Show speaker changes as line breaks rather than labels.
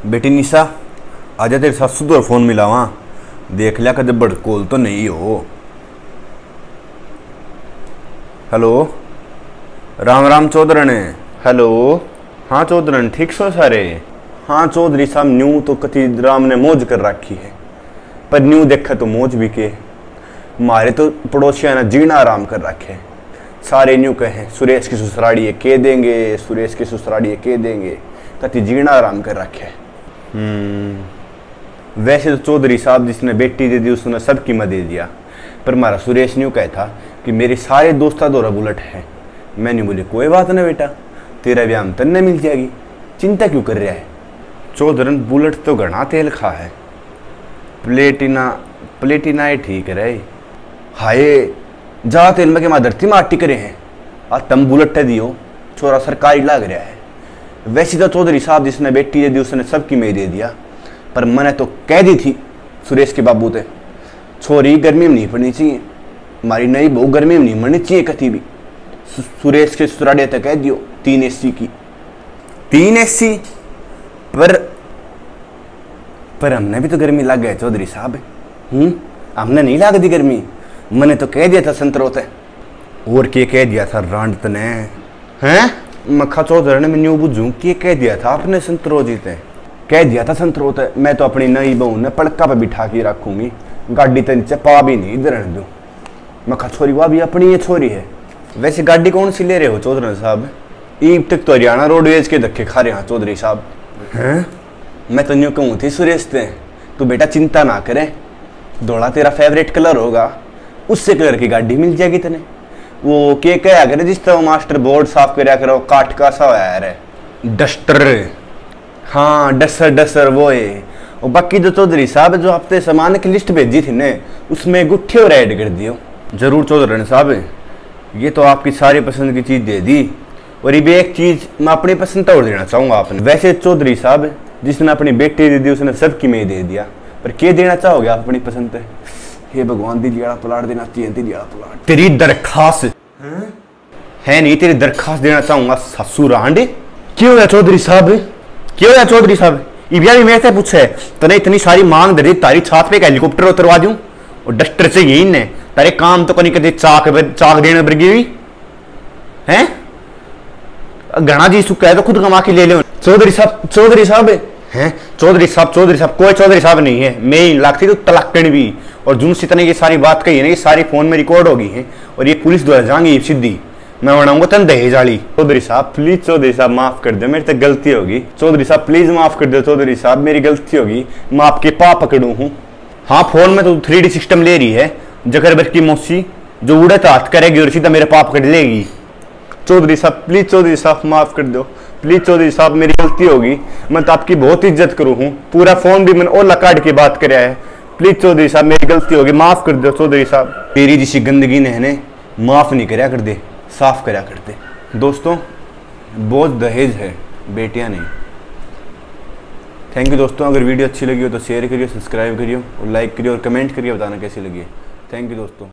बेटी निशा, आजा तेरे सासू तो फोन मिला वहाँ देख लिया कदे बड़कोल तो नहीं हो। हेलो, राम राम चौधरन। हेलो, हाँ चौधरन ठीक सो सारे। हाँ चौधरी साहब, न्यू तो कति राम ने मौज कर रखी है, पर न्यू देखा तो मौज भी के मारे तो पड़ोसिया ने जीना आराम कर रखे। सारे न्यू कहे सुरेश की ससुराड़ी है के देंगे, सुरेश की ससुराड़ी है के देंगे, कति जीना आराम कर रखे। वैसे तो चौधरी साहब जिसने बेटी दे दी उसने सबकी मत दे दिया, पर हमारा सुरेश न्यू कहता कि मेरे सारे दोस्ता दौरा बुलेट है। मैंने बोले कोई बात ना बेटा, तेरा ब्याह हम तन्ने मिल जाएगी, चिंता क्यों कर रहा है। चौधरन बुलेट तो घना तेल खा है, प्लेटिना ही ठीक रहे। हाय जा तेल में के माँ धरती में आटी करे हैं, आज तम बुलेट दियो, छोरा सरकारी लाग रहा है। वैसे तो चौधरी साहब जिसने बेटी दे दी उसने सबकी में दे दिया, पर मैंने तो कह दी थी सुरेश के बाबू ते छोरी गर्मी में नहीं पड़नी चाहिए, हमारी नई बहू गर्मी में नहीं मरनी चाहिए कति भी। सुरेश के ससुराड़े तक कह दियो 3 AC की, 3 AC। पर हमने भी तो गर्मी लग गए चौधरी साहब। हमने नहीं लग दी गर्मी, मैंने तो कह दिया था संतरोत है। और क्या कह दिया था रांड ने हैं मक्खा चौधरी ने, मैं न्यू बुझूं कि कह दिया था आपने संतरो जीते, कह दिया था संतरोत है। मैं तो अपनी नई बहू ने पड़का पे बिठा के रखूंगी, गाड़ी तो नीचे पा भी नहीं इधर दूं। मक्खा छोरी वह भी अपनी ये छोरी है। वैसे गाड़ी कौन सी ले रहे हो चौधरी साहब? ईब तक तो हरियाणा रोडवेज के धक्के खा रहे हैं चौधरी साहब। हैं मैं तो न्यू कहूँ थी सुरेश ते, तू बेटा चिंता ना करे, धोला तेरा फेवरेट कलर होगा, उससे कलर की गाड़ी मिल जाएगी तेने। वो के क्या करे जिस तरह मास्टर बोर्ड साफ कराया करो, काट का सा है डस्टर। हाँ डसर वो है। और बाकी जो चौधरी साहब जो हफ्ते सामान की लिस्ट भेजी थी ने, उसमें गुट्ठे और ऐड कर दियो। जरूर चौधरी साहब, ये तो आपकी सारी पसंद की चीज़ दे दी, और ये भी एक चीज़ मैं अपनी पसंद तोड़ देना चाहूँगा आपने। वैसे चौधरी साहब जिसने अपनी बेटी दे दी उसने सबकी में दे दिया, पर क्या देना चाहोगे आप अपनी पसंद पे? हे भगवान दिलियाड़ा पलाट देना चाहिए, दिलियाड़ा पलाट। तेरी दरखास्त है नहीं, तेरी दरखास्त देना चाहूंगा सासू रांडे। क्यों है चौधरी साहब, क्यों है चौधरी साहब? इबिया भी मेरे से पूछे तने इतनी सारी मांग दे दी, तारी छात पे एक हेलीकॉप्टर उतरवा दूं और डस्टर से यही ने तारे काम तो कहीं कदे चाक देने बरगी हुई है। घना जी सुखा है तो खुद कमा के ले लो। चौधरी साहब हैं चौधरी साहब कोई चौधरी साहब नहीं है, मैं ही लगती तो तलाकन भी। और जुन से तने ये सारी बात कही है ना, ये सारी फोन में रिकॉर्ड होगी है और ये पुलिस द्वारा जाएंगी सीधी, मैं बनाऊंगा तन दहेज वाली। चौधरी साहब प्लीज, चौधरी साहब माफ कर दो, मेरी तो गलती होगी। चौधरी साहब प्लीज माफ कर दो, चौधरी साहब मेरी गलती होगी, मैं आपके पाप पकड़ू हूँ। हाँ फोन में तो 3D सिस्टम ले रही है, जगरबर की मौसी जो उड़त हाथ करेगी और सीधा मेरे पाप पकड़ लेगी। चौधरी साहब प्लीज, चौधरी साहब माफ कर दो प्लीज, चौधरी साहब मेरी गलती होगी, मैं तो आपकी बहुत इज्जत करूँ हूँ, पूरा फोन भी मैंने ओला काट के बात कराया है। प्लीज चौधरी साहब मेरी गलती होगी, माफ कर दो चौधरी साहब। तेरी जिसी गंदगी ने है माफ नहीं कराया कर दे, साफ कराया कर दे। दोस्तों बहुत दहेज है, बेटियां नहीं। थैंक यू दोस्तों, अगर वीडियो अच्छी लगी हो तो शेयर करिए, सब्सक्राइब करिए और लाइक करिए और कमेंट करिए, बताना कैसी लगी है। थैंक यू दोस्तों।